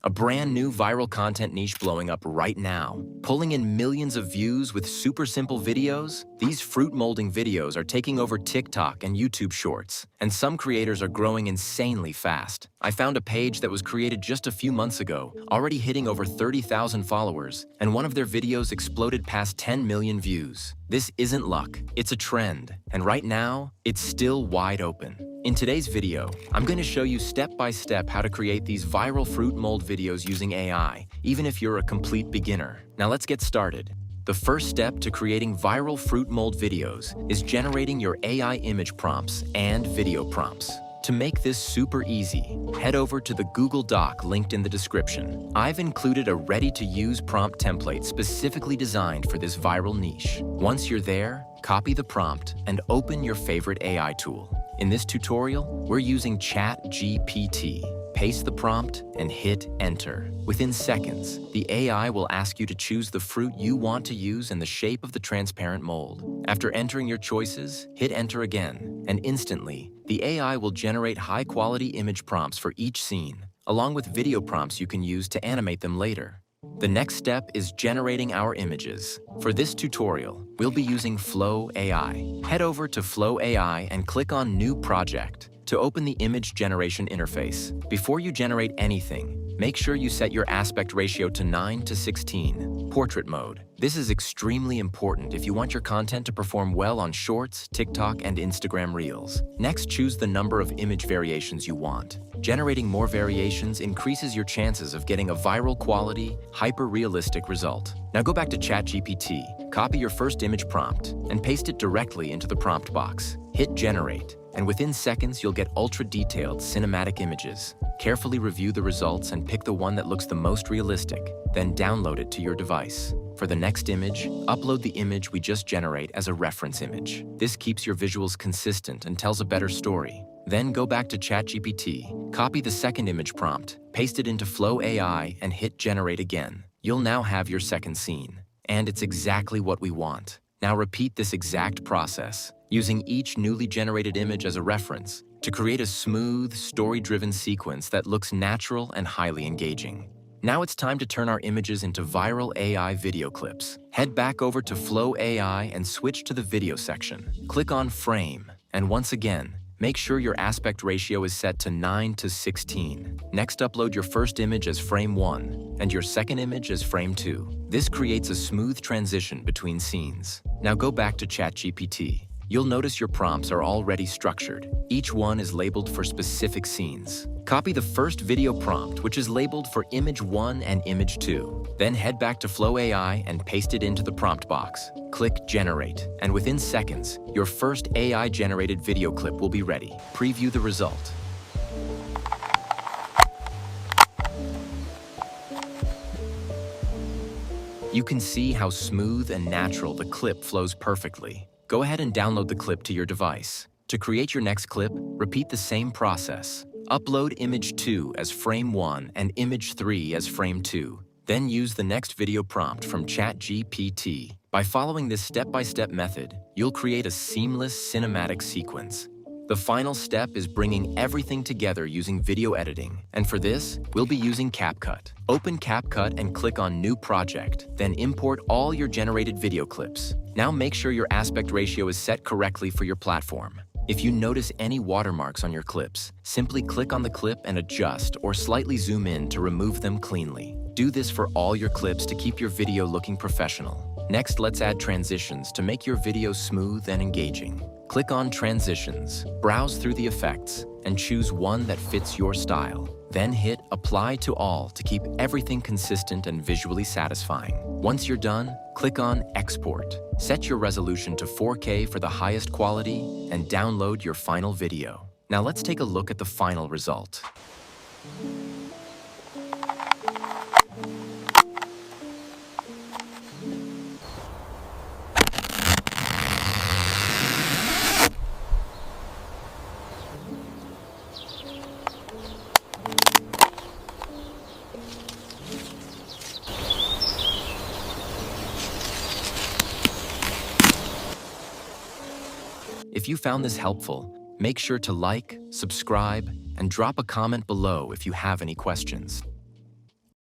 a brand new viral content niche blowing up right now. Pulling in millions of views with super simple videos, these fruit molding videos are taking over TikTok and YouTube Shorts, and some creators are growing insanely fast. I found a page that was created just a few months ago, already hitting over 30,000 followers, and one of their videos exploded past 10 million views. This isn't luck, it's a trend, and right now, it's still wide open. In today's video, I'm going to show you step-by-step how to create these viral fruit mold videos using AI, even if you're a complete beginner. Now let's get started. The first step to creating viral fruit mold videos is generating your AI image prompts and video prompts. To make this super easy, head over to the Google Doc linked in the description. I've included a ready-to-use prompt template specifically designed for this viral niche. Once you're there, copy the prompt and open your favorite AI tool. In this tutorial, we're using ChatGPT. Paste the prompt and hit enter. Within seconds, the AI will ask you to choose the fruit you want to use and the shape of the transparent mold. After entering your choices, hit enter again, and instantly, the AI will generate high-quality image prompts for each scene, along with video prompts you can use to animate them later. The next step is generating our images. For this tutorial, we'll be using Flow AI. Head over to Flow AI and click on New Project to open the image generation interface. Before you generate anything, make sure you set your aspect ratio to 9:16, portrait mode. This is extremely important if you want your content to perform well on Shorts, TikTok, and Instagram Reels. Next, choose the number of image variations you want. Generating more variations increases your chances of getting a viral quality, hyper-realistic result. Now go back to ChatGPT, copy your first image prompt, and paste it directly into the prompt box. Hit generate, and within seconds you'll get ultra-detailed cinematic images. Carefully review the results and pick the one that looks the most realistic, then download it to your device. For the next image, upload the image we just generate as a reference image. This keeps your visuals consistent and tells a better story. Then go back to ChatGPT, copy the second image prompt, paste it into Flow AI, and hit generate again. You'll now have your second scene. And it's exactly what we want. Now repeat this exact process, using each newly generated image as a reference, to create a smooth, story-driven sequence that looks natural and highly engaging. Now it's time to turn our images into viral AI video clips. Head back over to Flow AI and switch to the video section. Click on Frame, and once again, make sure your aspect ratio is set to 9:16. Next, upload your first image as frame 1 and your second image as frame 2. This creates a smooth transition between scenes. Now go back to ChatGPT. You'll notice your prompts are already structured. Each one is labeled for specific scenes. Copy the first video prompt, which is labeled for image 1 and image 2. Then head back to Flow AI and paste it into the prompt box. Click Generate, and within seconds, your first AI-generated video clip will be ready. Preview the result. You can see how smooth and natural the clip flows perfectly. Go ahead and download the clip to your device. To create your next clip, repeat the same process. Upload image 2 as frame 1 and image 3 as frame 2. Then use the next video prompt from ChatGPT. By following this step-by-step method, you'll create a seamless cinematic sequence. The final step is bringing everything together using video editing, and for this, we'll be using CapCut. Open CapCut and click on New Project, then import all your generated video clips. Now make sure your aspect ratio is set correctly for your platform. If you notice any watermarks on your clips, simply click on the clip and adjust or slightly zoom in to remove them cleanly. Do this for all your clips to keep your video looking professional. Next, let's add transitions to make your video smooth and engaging. Click on Transitions, browse through the effects, and choose one that fits your style. Then hit Apply to All to keep everything consistent and visually satisfying. Once you're done, click on Export. Set your resolution to 4K for the highest quality and download your final video. Now let's take a look at the final result. If you found this helpful, make sure to like, subscribe, and drop a comment below if you have any questions.